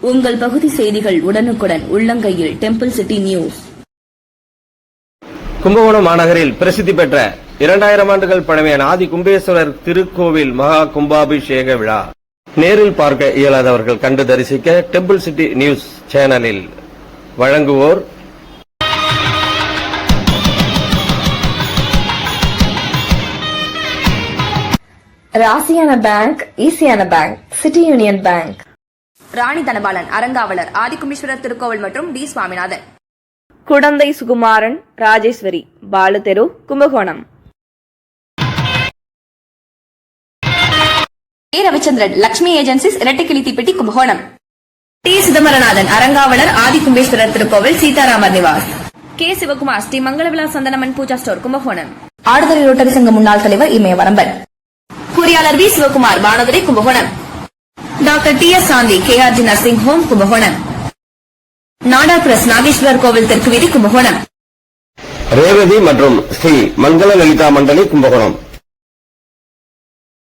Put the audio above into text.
உங்கள் பகுதி செய்திகள் உடனுக்குடன் உள்ளங்கையில் டெம்பிள் சிட்டி நியூஸ். கும்பகோணம் மாநகரில் பிரசித்தி பெற்ற 2000 ஆண்டுகள் பழமையான ஆதி கும்பேஸ்வரர் திருக்கோவில் மகா கும்பாபிஷேக விழா நேரில் பார்க்க இயலாதவர்கள் கண்டு தரிசிக்க டெம்பிள் சிட்டி நியூஸ் சேனலில் வழங்குவோர் ராசியான பேங்க், ஈசியான bank, City Union Bank. Rani Dhanapalan, அறங்காவலர், ஆதிகும்பேஸ்வரர் திருக்கோவில் மற்றும் டி சுவாமிநாதன். குடந்தை சுகுமாரன், ராஜேஸ்வரி, பாலு தெரு, கும்பகோணம். ஏ ரவிச்சந்திரன், லட்சுமி ஏஜென்சிஸ், இரட்டைக்கிளித்திப்பட்டி, கும்பகோணம். டி சிதம்பரநாதன், அறங்காவலர், ஆதிகும்பேஸ்வரர் திருக்கோவில், சீதாராமர் நிவாஸ். கே சிவகுமார், ஸ்ரீ மங்களவிழா சந்தனமன் பூஜா ஸ்டோர், கும்பகோணம். ஆடுதுறை ரோட்டரி சங்க முன்னாள் தலைவர் இமயவரம்பன். பொறியாளர் V Sivakumar, Vanadurai, Kumbakonam. Doctor T S Shanthi, KRG nursing home, Kumbakonam. Nada press, Nageswarar கோவில் தெற்கு வீதி, கும்பகோணம். ரேவதி மற்றும் ஸ்ரீ மங்கள லலிதா மண்டலி, கும்பகோணம்.